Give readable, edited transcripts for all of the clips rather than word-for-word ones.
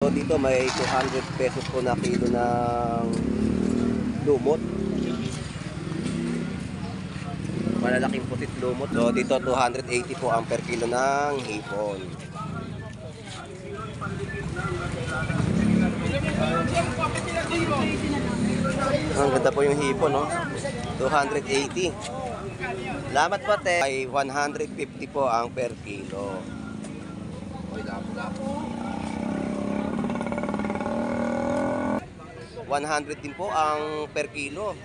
So dito may 200 pesos po na kilo ng lumot. Malalaking pusit lumot. So dito 280 po ang per kilo ng hipon. Ang ganda po yung hipon, no? 280. Salamat po, te. Ay 150 po ang per kilo. 100 din po ang per kilo.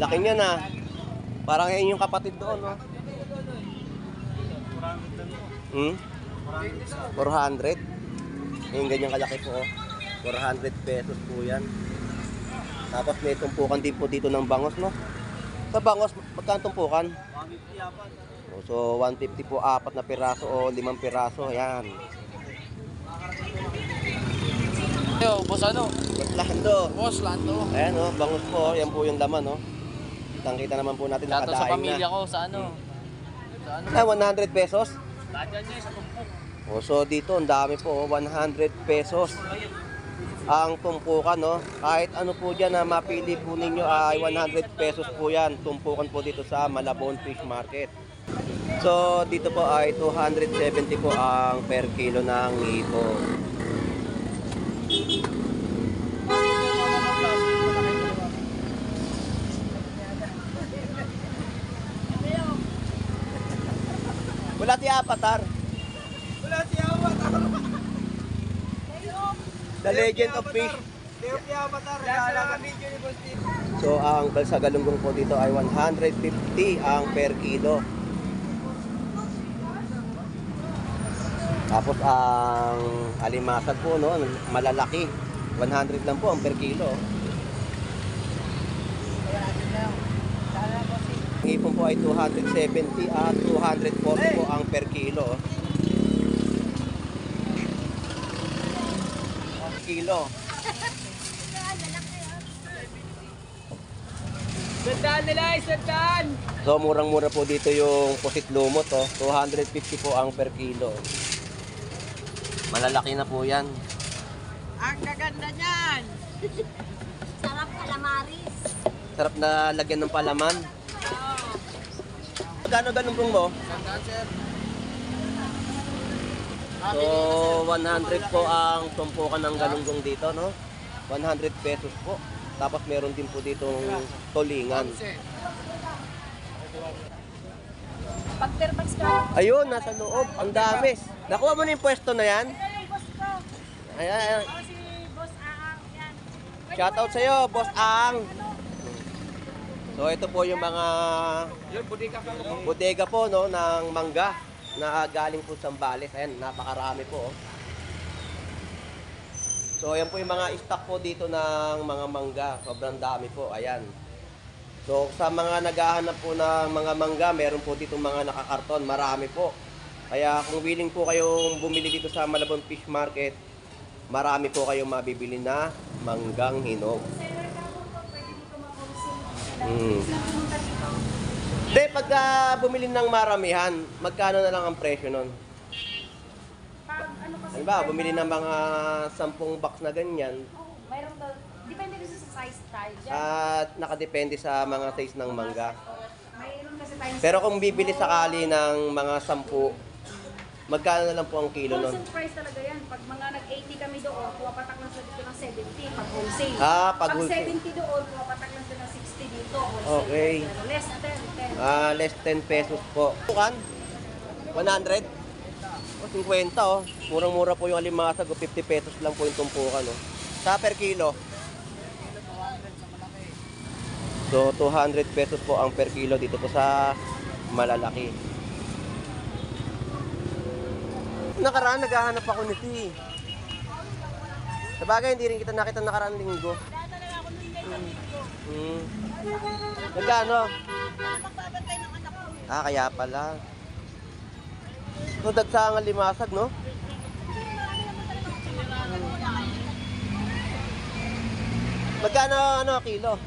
Laki niya na. Parang ngayon yung kapatid doon, no? 400. Yung ganyan kalaki po, oh. 400 pesos po yan. Tapos may tumpukan din po dito ng bangos, no? Sa bangos, magkano tumpukan? 150 apat. So 150 po, 4 na piraso o 5 piraso. Ayan. Yo, boss ano? Boss Lando. Boss Lando. Ayan, oh, bangos po. Yan po yung laman, no? Kitang-kita naman po natin Lato nakadaing sa pamilya na. ko sa ano? Sa ano? Ah, 100 pesos? Lagyan niya sa tumpok. Oh, so dito, ang dami po, 100 pesos ang tumpukan, no? Kahit ano po dyan na mapili po ninyo ay 100 pesos po yan. Tumpukan po dito sa Malabon Fish Market. So dito po ay 270 po ang per kilo ng hipon. Wala ti Avatar. Wala si Avatar. The Legend of Fish. Leo si Avatar. Naalala video ni Boss Tito. So ang sa galunggong po dito ay 150 ang per kilo. Tapos ang alimasag po, no, malalaki. 100 lang po ang per kilo. Ang hipon po ay 270 at 240 po ang per kilo. Kilo. Sandaan nila, sandaan. So murang-mura po dito yung pusit lumot, oh. 250 po ang per kilo. Malalaki na po yan. Ang gaganda niyan. Sarap calamaris. Sarap na lagyan ng palaman. Magkano galunggong mo? Sandaan, sir. So 100 po ang tumpukan ng galunggong dito, no? 100 pesos po. Tapos meron din po dito tulingan. Pag-perpax ka. Ayun, nasa loob. Ang dami. Nakuha mo na yung pwesto na yan? Ay, boss ko. Ayan, ayan. O, si Boss Aang. Yan. Shoutout sa'yo, Boss Ang. So ito po yung mga Yun, budika ka mo. bodega po, no, ng mangga na galing po sa Zambales. Ayan, napakarami po, oh. So ayan po yung mga stock po dito ng mga mangga. Sobrang dami po, ayan. So sa mga naghahanap po ng mga mangga, meron po dito mga nakakarton, marami po. Kaya kung willing po kayong bumili dito sa Malabon Fish Market, marami po kayong mabibili na manggang hinog. Hindi, pagka bumili ng maramihan, magkano na lang ang presyo nun? Halimbawa, bumili ng mga 10 box na ganyan, Mayroon daw. Depende kasi sa size tayo dyan. at nakadepende sa mga size ng mangga. Mayroon kasi tayo. Pero kung bibili sakali ng mga 10, magkano na lang po ang kilo nun? Wholesale price talaga yan. Pag mga nag-80 kami doon, pumapatak lang sa dito ng 70 pag wholesale. Ah, pag pag wholesale. 70 doon, pumapatak lang sa ng 60 dito. Wholesale. Okay. Pero less 10. Less 10 pesos po. Bukan? 100? O 50, oh. Murang-mura po yung alimasag, o 50 pesos lang po yung tumpukan, oh. Sa per kilo? So 200 pesos po ang per kilo dito po sa malalaki. Nakaraan, naghahanap ako nito, eh. Sabagay, hindi rin kita nakita nakaraan linggo. Nagkano? Ah, kaya pala. So, dagsangan limasag, no? Magkano, ano, kilo?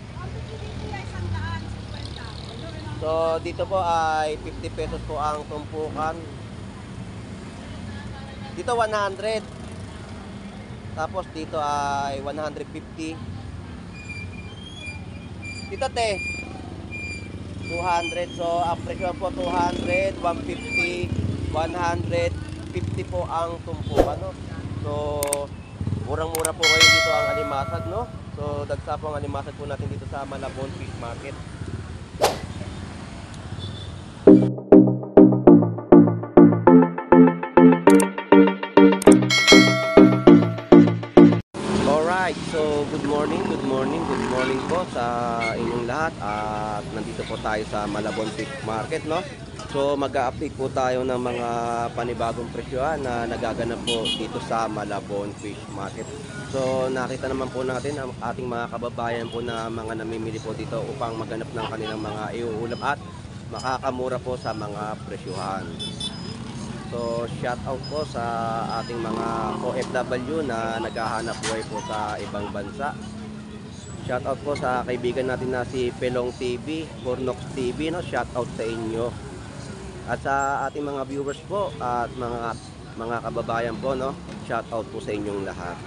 So, dito po ay 50 pesos po ang tumpukan. Dito 100. Tapos dito ay 150. Dito te 200. So ang presyo po 200, 150, 150 po ang tumpukan, no? So murang-mura po ngayon dito ang alimasag, no? So dagsa po ang alimasag po natin dito sa Malabon Fish Market. Alright, so good morning po sa inyong lahat at nandito po tayo sa Malabon Fish Market, no? So mag-update po tayo ng mga panibagong presyohan na nagaganap po dito sa Malabon Fish Market. So nakita naman po natin ang ating mga kababayan po na mga namimili po dito upang maganap ng kanilang mga iuulam at makakamura po sa mga presyohan. So shout out po sa ating mga OFW na naghahanap buhay po sa ibang bansa. Shout out po sa kaibigan natin na si Pelong TV, Pornox TV, no? Shout out sa inyo. At sa ating mga viewers po at mga kababayan po, no? Shout out po sa inyong lahat.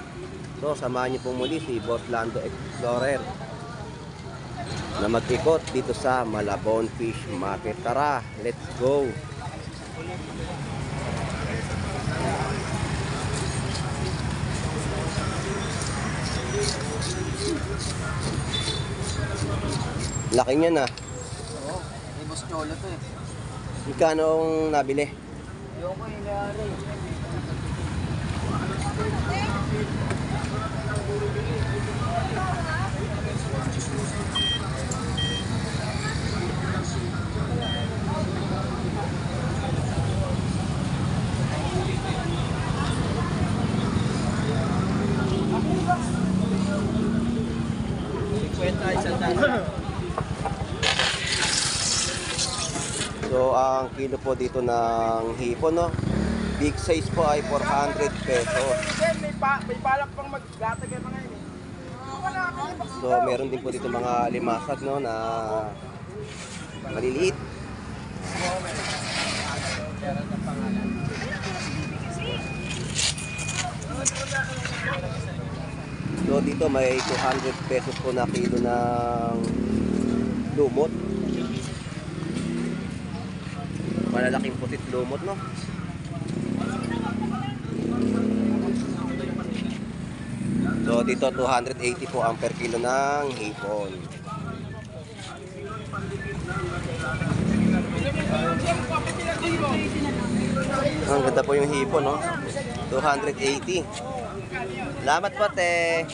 So samahan niyo po muli si Boss Lando Explorer na mag-ikot dito sa Malabon Fish Market. Tara, let's go. Laki niya na. Oo, may boss cholo to eh. Magkano ang nabili? Ayoko inayari. So ang kilo po dito ng hipon, no? Big size po ay 400 pesos. May balak pang maglatag yung mga yun. So meron din po dito mga limasag, no, na maliliit. So dito may 200 pesos po na kilo ng lumot. Malalaking pusit lumot, no? So dito 280 po ang per kilo ng hipon. Ang ganda po yung hipon, no? 280. Salamat po, te.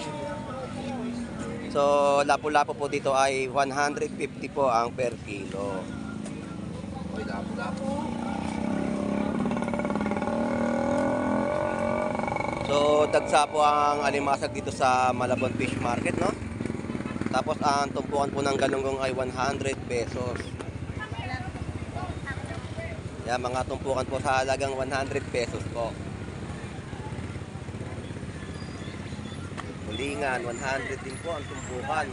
So lapu-lapu po dito ay 150 po ang per kilo. So dagsa po ang alimasag dito sa Malabon Fish Market, no? Tapos ang tumpukan po ng galunggong ay 100 pesos. Yan, mga tumpukan po sa halagang 100 pesos po. Tulingan, 100 din po ang tumpukan.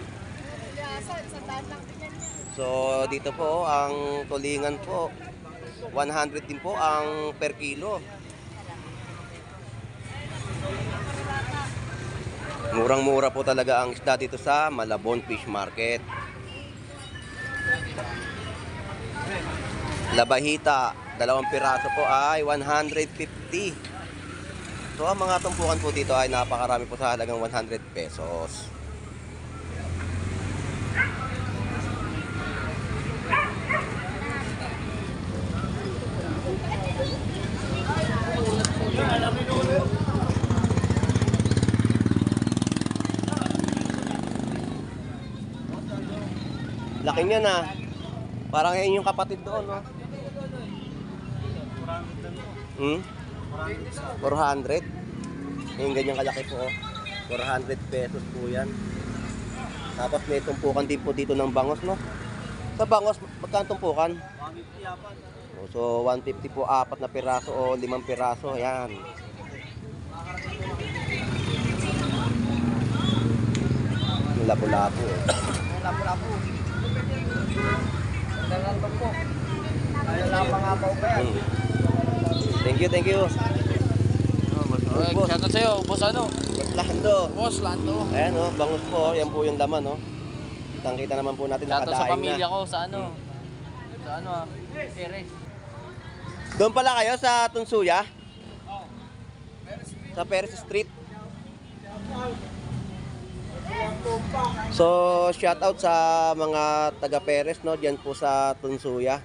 So dito po ang tulingan po 100 din po ang per kilo. Murang-mura po talaga ang isda dito sa Malabon Fish Market. Labahita, 2 piraso po ay 150. So ang mga tumpukan po dito ay napakarami po sa halagang 100 pesos. Laki niya na. Parang yan yung kapatid doon, no? 400. Yung ganyan kalaki po, oh. 400 pesos po yan. Tapos may tumpukan din po dito ng bangos, no? Sa bangos, magkano tumpukan? 150 So 150 po, 4 na piraso o 5 piraso. Ayan. Lapu-lapu. Lapu-lapu. Dalang po. Ayaw lang mga pa. Thank you, thank you. Bangus, boss. Shoutout sa'yo, boss ano? Boss Lando. Boss Lando. Ayan, oh, bangus po. Yan po yung laman, oh. Kitang-kita naman po natin Shoutout sa nakadaing pamilya na. ko sa ano? Sa ano ah? Perez. Doon pala kayo sa Tunsuya? Sa Perez Street. So, shout out sa mga taga Perez, no? Diyan po sa Tunsuya.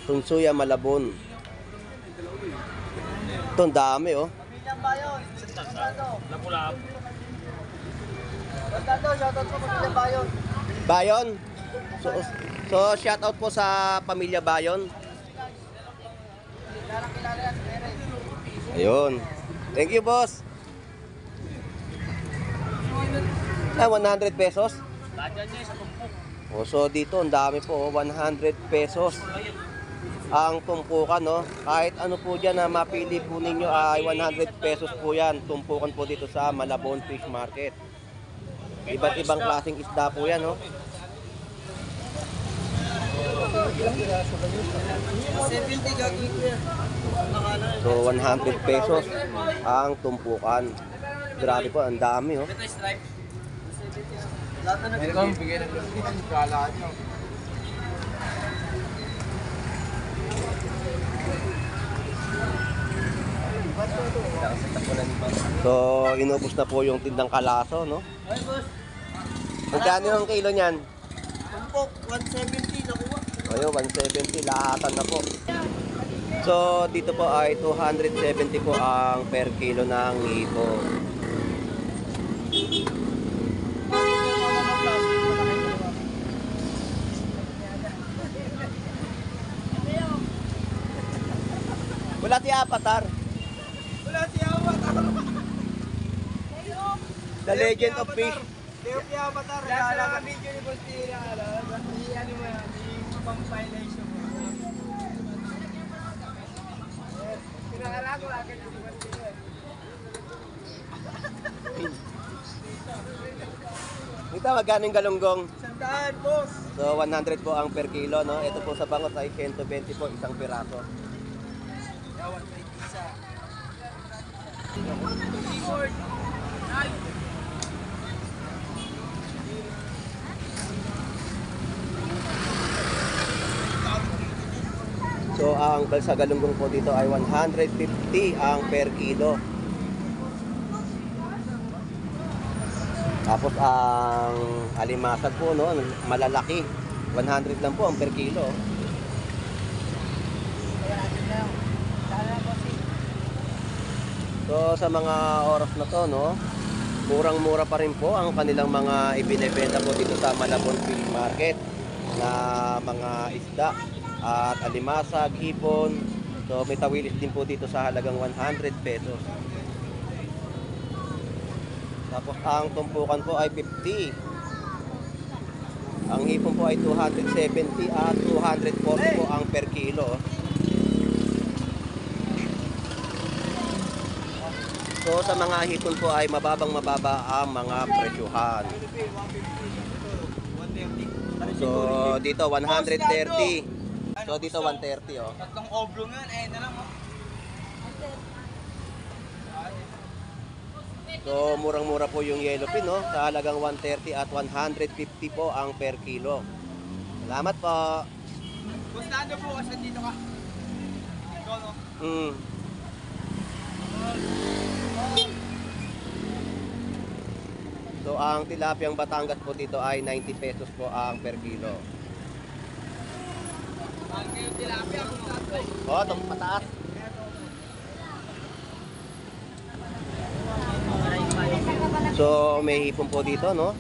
Tunsuya, Malabon. Ito, ang dami, oh. Pamilyang bayon. Lapu-lapu. Shoutout po Pamilyang bayon. Bayon. So shout out po sa pamilya Bayon. Kilala yan, Perez. Ayun. Thank you, boss. 100 pesos. Lagyan niya sa tumpok. Oh, so dito ang dami po, oh, 100 pesos. Ang tumpukan, no? Kahit ano po dyan na mapili po ninyo ay 100 pesos po yan. Tumpukan po dito sa Malabon Fish Market. Iba't ibang klaseng isda po yan, no? 70 gagawin ko yan. So 100 pesos ang tumpukan. Grabe po, ang dami, oh. Lahat na nagbibigay ng kala nyo. So inubos na po yung tindang kalaso, no? Ay, boss. Magkano ang kilo niyan? Tumpok, 170 nakuha. Ayun, 170 lahatan na po. So dito po ay 270 po ang per kilo ng hito. Wala si Avatar. Wala si Avatar. The Legend of Fish. Leo si Avatar. Lala ka video ni Boss Tira. Ano mo yan? Pang violation mo. Pinakala ko agad si Boss Tira. Ito, magkano yung galunggong? 100, boss. So 100 po ang per kilo, no? Ito po sa bangot ay 120 po isang piraso. Yawan sa isa. Keyboard. Ay. So ang sa galunggong po dito ay 150 ang per kilo. Tapos ang alimasag po, no, malalaki. 100 lang po ang per kilo. So sa mga oras na to, no, murang-mura pa rin po ang kanilang mga ibinebenta po dito sa Malabon Fish Market na mga isda at alimasag, hipon. So may tawilis din po dito sa halagang 100 pesos. Tapos ang tumpukan po ay 50. Ang hipon po ay 270 at 240 po ang per kilo. So sa mga hipon po ay mababa ang mga presyuhan. So dito 130. So dito 130, oh. Tatlong oblong yan. Ayun na lang, oh. So murang-mura po yung yellowfin, no? Sa halagang 130 at 150 po ang per kilo. Salamat po. Boss Lando po, kasi dito ka. Ikaw, no? So ang tilapiyang Batangas po dito ay 90 pesos po ang per kilo. Mahal kayo tilapia, Boss Lando. Oh, itong pataas. So may hipon po dito, no?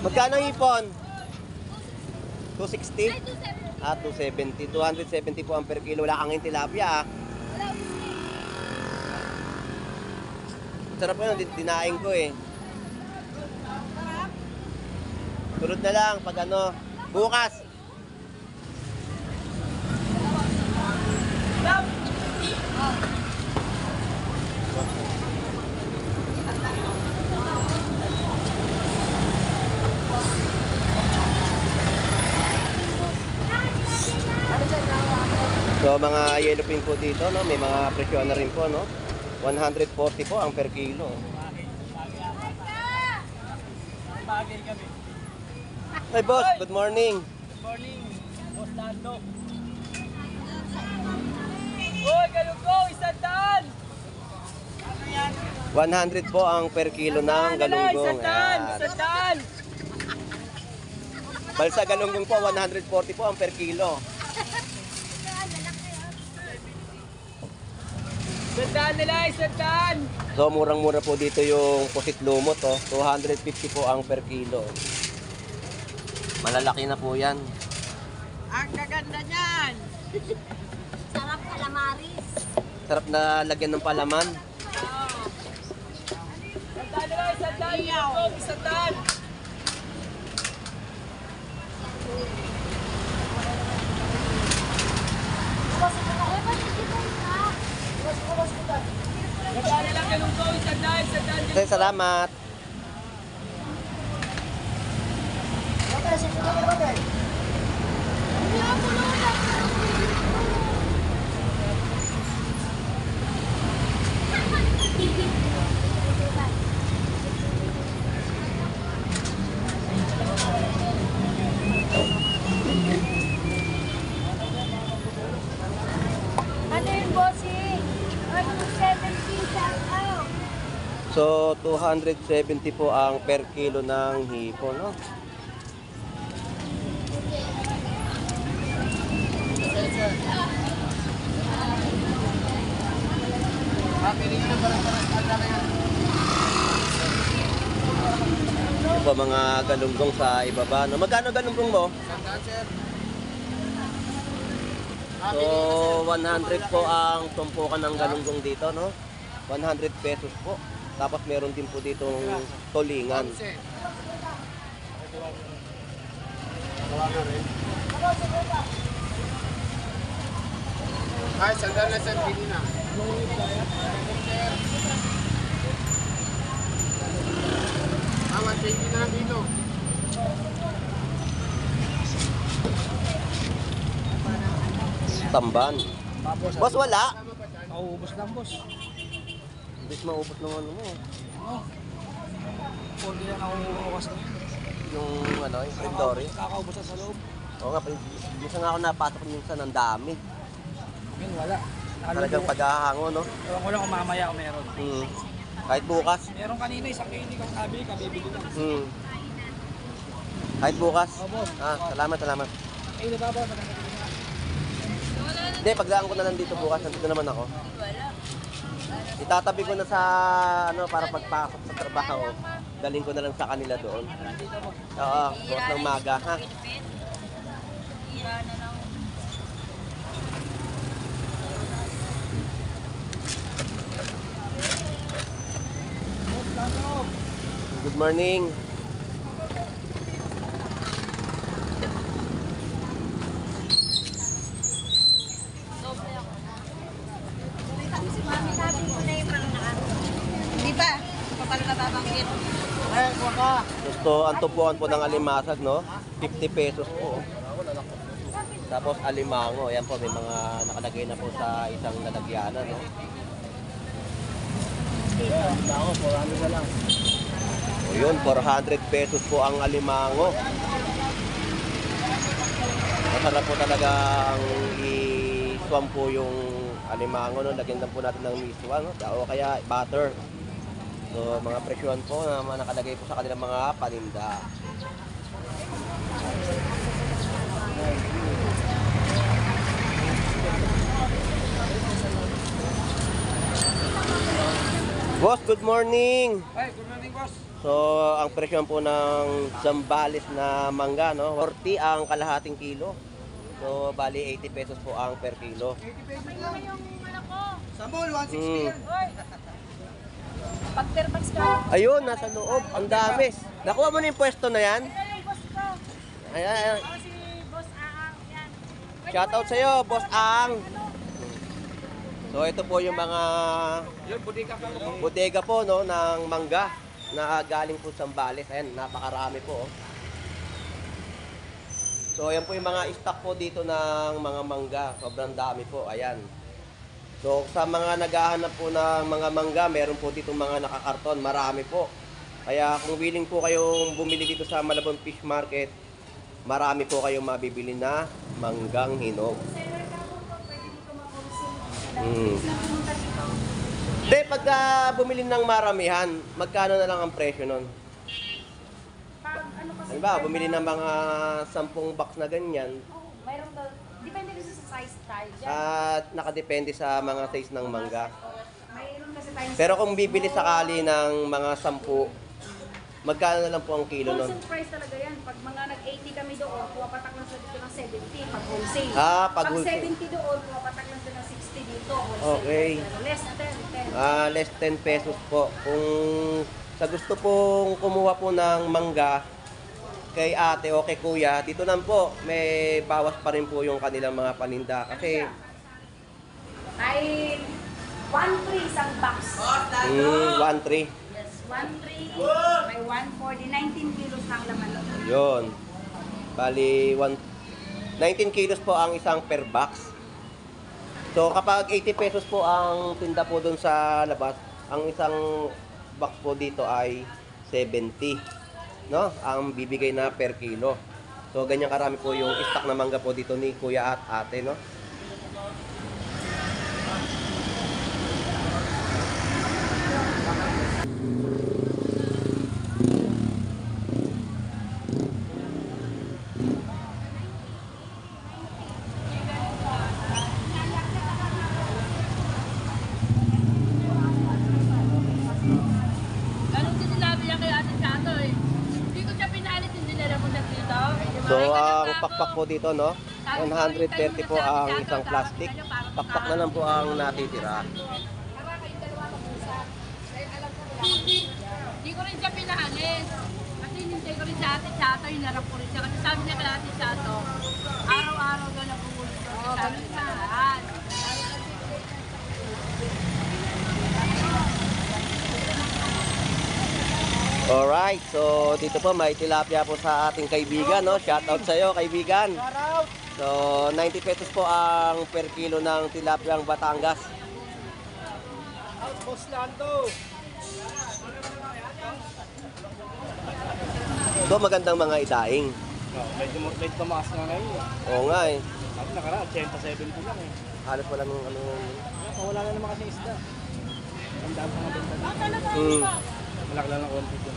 Magkano ang hipon? 260? Ah, 270. 270 po ang per kilo. Wala kang yung tilapia, ah. Sarap yun, dinaing ko eh. Tulad na lang pag ano, bukas. So mga yellowfin po dito, no? May mga presyo na rin po, no? 140 po ang per kilo. Bagay kami. Hey boss, good morning. Good morning, Boss Lando. Uy, galong ko, 100! Ano yan? 100 po ang per kilo ng galunggong. 100! Ayan. 100! Balsa galunggong po, 140 po ang per kilo. 100 nila, 100! So murang-mura po dito yung pusit lumot, oh. 250 po ang per kilo. Malalaki na po yan. Ang gaganda niyan! Sarap calamaris. Sarap na lagyan ng palaman. 100 nila, 100! Galong, 100! Magkano lang galong ko, 100, 100. Okay, salamat. Ano yung bossing? Ano yung 70 shout out? So 270 po ang per kilo ng hipon, no? Ito po mga galunggong sa ibaba, no? Magkano galunggong mo? So 100 po ang tumpukan ng galunggong dito, no? 100 pesos po. Tapos meron din po ditong tulingan. Ay, sandal na sa pinina. Ah, 120 na lang dito. Tamban. Boss, wala? Mauubos lang, boss. Hindi maubos ng ano mo. Hindi lang ako uuwas na yun. Yung ano, yung Frindori. Kakaubos na sa loob. Oo nga, minsan nga ako napasok minsan ng dami. Yun, wala. Talagang paghahango, no? Ewan ko lang kung mamaya kung meron. Kahit bukas. Meron kanina, isang kilo kang sabi, kabibili lang. Kahit bukas. Opo. Salamat, salamat. Eh, di ba ba? Maganda. Hindi, pagdaan ko na lang dito bukas. Nandito naman ako. Itatabi ko na sa, ano, para pagpasok sa trabaho. Galing ko na lang sa kanila doon. Oo, bukas ng maga, ha? Good morning. Hindi pa. Kapag nababanggit. Gusto, ang tupuan po ng alimasag, no? 50 pesos po. Tapos alimango, ayan po, may mga nakalagay na po sa isang lalagyanan, no? O yun, 400 pesos po ang alimango. Masarap po talaga ang i-swam po yung alimango, no? Lagyan lang po natin ng miswa, no? O kaya butter. So, mga presyon po na mga nakalagay po sa kanilang mga paninda. Boss, good morning! Ay, good morning, boss. So, ang presyon po ng Zambales na mangga, no? 40 ang kalahating kilo. So, bali 80 pesos po ang per kilo. Samol, 160 yan. Pag-perpax ka. Ayun, nasa loob. Ang dami. Nakuha mo na yung pwesto na yan? Ay, boss ko. Ayan, ayan. Si Boss Aang. Yan. Shoutout sa'yo, Boss Ang. So, ito po yung mga Yun, budika ka mo. bodega po, no, ng mangga na galing po sa Zambales. Ayan, napakarami po. Oh. So, ayan po yung mga stock po dito ng mga mangga. Sobrang dami po. Ayan. So sa mga naghahanap po ng mga mangga, meron po dito mga nakakarton, marami po. Kaya kung willing po kayong bumili dito sa Malabon Fish Market, marami po kayong mabibili na manggang hinog. Seller ka po po, pwede dito mag-consume. Mm. Na pumunta dito. Hindi, pagka bumili ng maramihan, magkano na lang ang presyo nun? Pag ano kasi... Halimbawa, bumili ng mga 10 box na ganyan, Oo, mayroon daw. Depende kasi sa size tayo dyan. at nakadepende sa mga size ng mangga. Mayroon kasi tayo Pero kung bibili sakali ng mga 10, magkano na lang po ang kilo nun? wholesale price talaga yan. Pag mga nag-80 kami doon, puwapatak lang sa dito ng 70 pag wholesale. Ah, pag pag wholesale. 70 doon, puwapatak lang sila ng 60 dito. Wholesale Okay. price. Pero less 10. Less 10 pesos po. Kung sa gusto pong kumuha po ng mangga kay ate o kay kuya, dito lang po, may bawas pa rin po yung kanilang mga paninda. Kasi, Ay, 1-3 isang box. 1-3. Yes, 1-3. May 140. 19 kilos na ang laman. Yun. Bali, 19 kilos po ang isang per box. So, kapag 80 pesos po ang tinda po doon sa labas, ang isang box po dito ay 70. No? Ang bibigay na per kilo. So, ganyan karami po yung stock na mangga po dito ni kuya at ate, no? Ganun din sinabi niya kay Ate Chato eh. Hindi ko siya pinalit, hindi nila po dito. So, ang pakpak po dito, no? 130 po ang isang plastic. Pakpak na lang po ang natitira. Hindi ko rin siya pinalit. Kasi hindi ko rin sa Ate Chato, hinarap ko rin siya. Kasi sabi niya kay Ate Chato, araw-araw daw nabubulit ko. Sabi niya sa lahat. Alright, so dito po may tilapia po sa ating kaibigan, no? Shout out sa iyo, kaibigan. So, 90 pesos po ang per kilo ng tilapia ang Batangas. Boss Lando. So, magandang mga idaing. Medyo tumaas na ngayon. Oo nga eh. Ako nakaraan, 87 po lang eh. Halos wala nung ano. Wala na naman kasi isda. Ang dami mga benta. Malaki lang ng konti ko.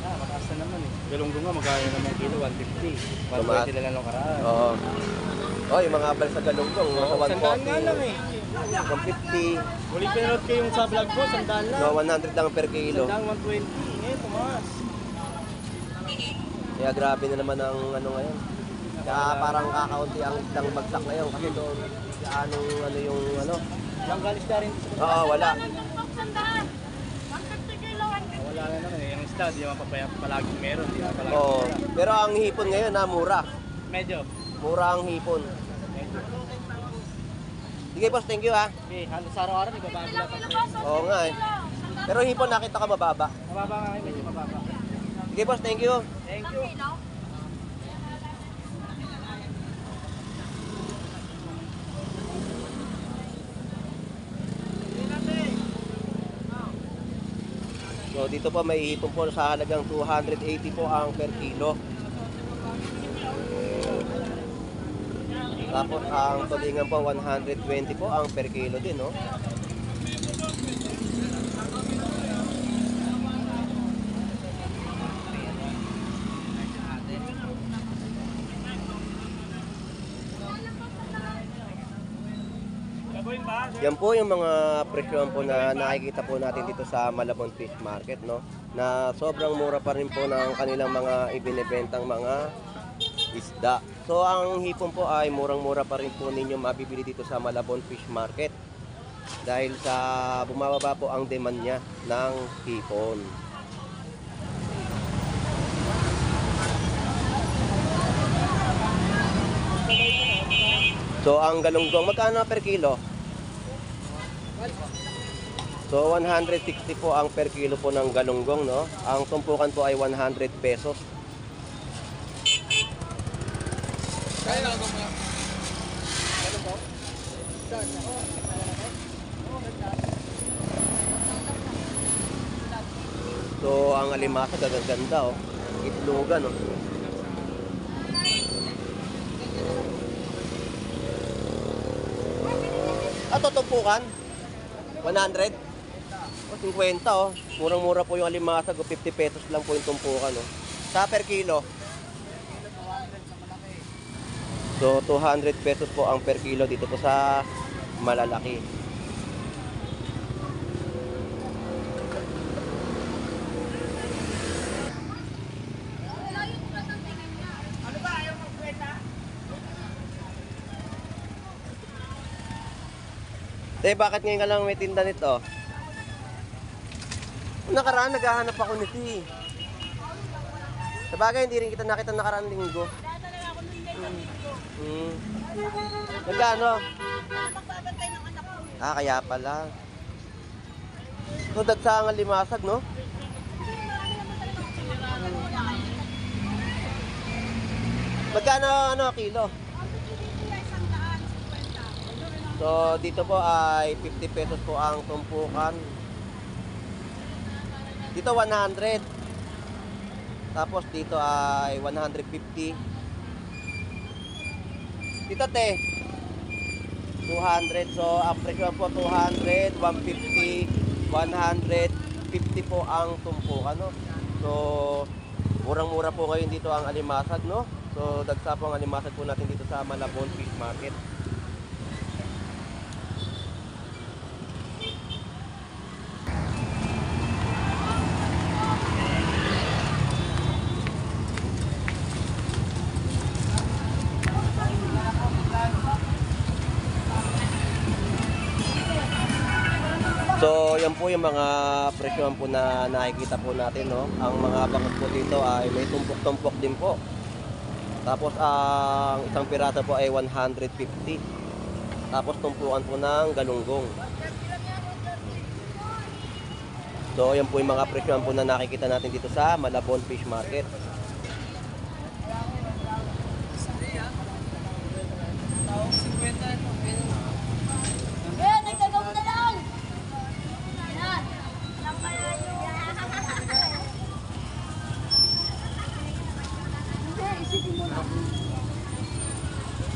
Mataas na naman eh. Galunggong nga, magkano naman kilo, 150. Tumaas. 120 lang ang karaan. Oo. Oh, yung mga abal sa galunggong, nasa Sandaan nga lang eh. 140, Huling pinanood ko yung sa vlog ko, sandaan lang. no, 100 lang per kilo. Sandaan 120. Tumaas. Kaya grabe na naman ang ano ngayon. Kaya parang kakaunti ang isdang bagsak ngayon kasi doon anong ano yung ano. Walang galis na rin. Oo, wala. Wala na naman eh. Yung isda, di naman palaging meron. Di naman palaging Oo. meron. Pero ang hipon ngayon na mura. Medyo. Mura ang hipon. Medyo. Sige boss, thank you ha. Okay, halos araw-araw, ibabago lang ang presyo. Oo nga eh. Pero hipon nakita ka mababa. Mababa nga kayo, medyo mababa. Sige boss, thank you. Thank you. So dito po may hipon po sa halagang 280 po ang per kilo. Tapos ang tulingan po 120 po ang per kilo din, no? Yan po yung mga presyon po na nakikita po natin dito sa Malabon Fish Market, no? Na sobrang mura pa rin po ng kanilang mga ibinebentang mga isda. So ang hipon po ay murang-mura pa rin po ninyo mabibili dito sa Malabon Fish Market. Dahil sa bumababa po ang demand niya ng hipon. So ang galunggong magkano per kilo? So 160 po ang per kilo po ng galunggong, no? Ang tumpukan po ay 100 pesos. So, ang alimasa gaganda, oh. Itlogan, oh. Tutumpukan? 100? O, 50, oh. Murang-mura po yung alimasag, oh. 50 pesos lang po yung tumpukan, oh. Sa per kilo? So, 200 pesos po ang per kilo dito po sa malalaki. Ano ba? Ayaw magkwenta? Bakit ngayon ka lang may tinda nito? Nakaraan, naghahanap ako nito, eh. Sabagay, hindi rin kita nakita nakaraan linggo. Magkano? Magbabantay ng anak ko. Kaya pala. So, dagsang limasag, no? Magkano, kilo? So, dito po ay 50 pesos po ang tumpukan. Dito 100. Tapos dito ay 150. Dito te 200. So ang presyo po 200, 150, 150 po ang tumpukan, no? So murang-mura po ngayon dito ang alimasag, no? So dagsa po ang alimasag po natin dito sa Malabon Fish Market. So, yan po yung mga presyohan po na nakikita po natin, no? Ang mga bangus po dito ay may tumpok-tumpok din po. Tapos, ang isang pirata po ay 150. Tapos, tumpukan po ng galunggong. So, yan po yung mga presyohan po na nakikita natin dito sa Malabon Fish Market. Eh, nagtagaw na lang! Yan! Lang kaya yun! Hindi, isipin mo na.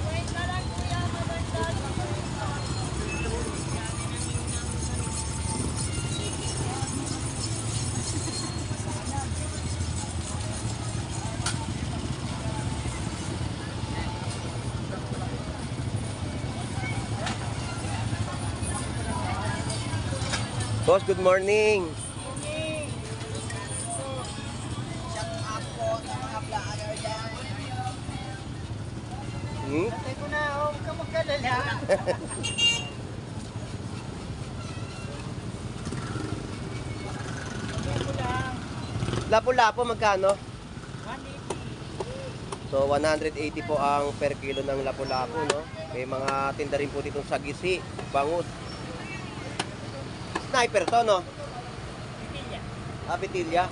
Wait na lang, kuya, mabanda. Boss, good morning. Shout out po sa mga vlogger dyan. Patay ko na, huwag ka magkalala. Patay ko lang. Lapu-lapu, magkano? 180. So, 180 po ang per kilo ng lapu-lapu, no? May mga tinda rin po dito sa Gisi, Bangus. Sniper to, no? Bitilya. Bitilya.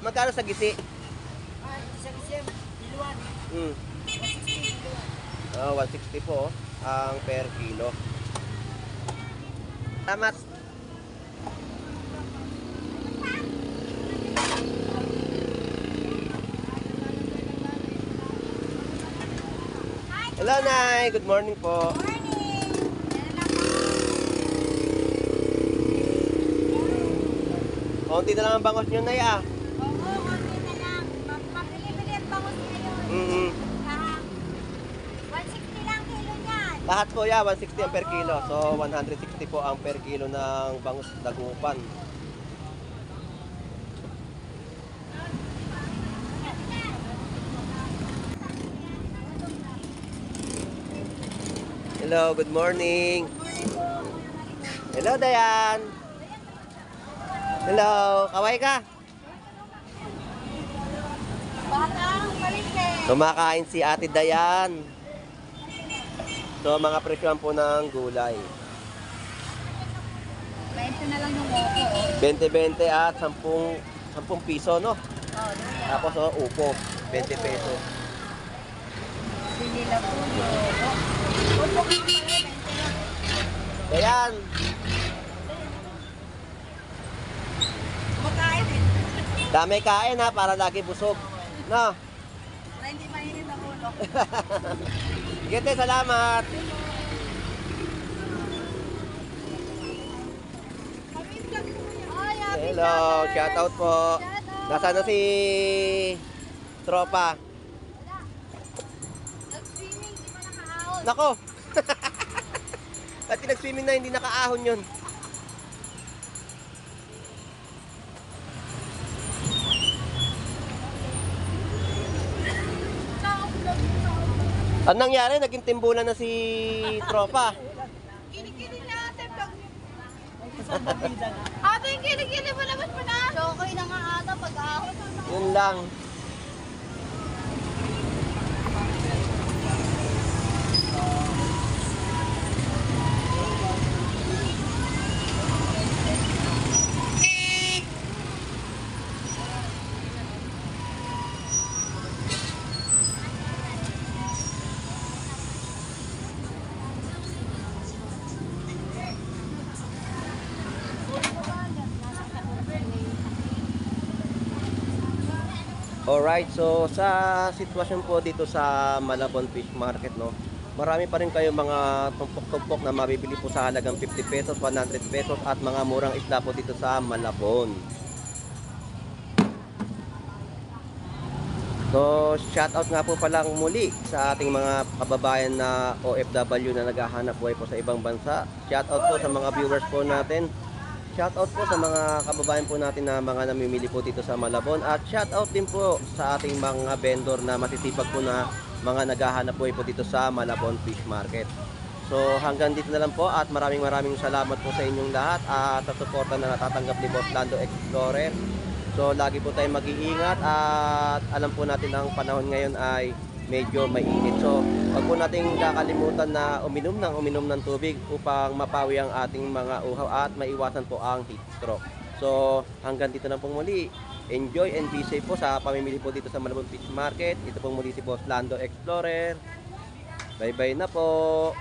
Magkano sa Gisi? Ay, isang isang, iluwan. 160 iluwan. 160 po, ang per kilo. Salamat. Hello, Nay. Good morning po. Konti na lang ang bangos nyo, Nay, ah. Oo, konti na lang. Mapili-pili ang bangus ngayon. Mm-hmm. 160 lang kilo niyan. Lahat po, 160 ang per kilo. So, 160 po ang per kilo ng bangus dagupan. Hello, good morning. Hello, Dayan. Hello, kaway ka? Batang palengke. Kumakain si Ate Dayan. So, mga presyohan po ng gulay. 20 na lang yung oko. 20-20 at 10 piso, no? Oh, Tapos upo, 20 pesos. Sinila po yun. Opo ka pala, 20 lang. So yan. Makain eh. Dami kain ha, para lagi busog. No? Para hindi mainit ang ulo. Sige te, salamat. Ay, happy Hello, shout out po. Nasaan na si tropa? Nag-swimming, di ba nakaahon? Nako. At nag-swimming na hindi nakaahon yun. Anong nangyari? Naging timbulan na si tropa. Kinikili na ate, vlog niyo. Ate, kinikili mo naman mo na. So, okay na nga ata pag-ahon. Yun lang. Alright, so sa sitwasyon po dito sa Malabon Fish Market, no, marami pa rin kayo mga tumpok-tumpok na mabibili po sa halagang 50 pesos, 100 pesos at mga murang isda po dito sa Malabon. So, shoutout nga po pala muli sa ating mga kababayan na OFW na naghahanap buhay po sa ibang bansa. Shoutout po sa mga viewers po natin. Shoutout po sa mga kababayan po natin na mga namimili po dito sa Malabon. At shoutout din po sa ating mga vendor na masisipag po na mga naghahanap buhay po dito sa Malabon Fish Market. So hanggang dito na lang po at maraming salamat po sa inyong lahat at sa suporta na natatanggap ni Boss Lando Explorer. So lagi po tayong mag-iingat at alam po natin ang panahon ngayon ay medyo mainit. So wag po nating kakalimutan na uminom ng tubig upang mapawi ang ating mga uhaw at maiwasan po ang heat stroke. So hanggang dito na po muli. Enjoy and be safe po sa pamimili po dito sa Malabon Fish Market. Ito po muli si Boss Lando Explorer. Bye bye na po.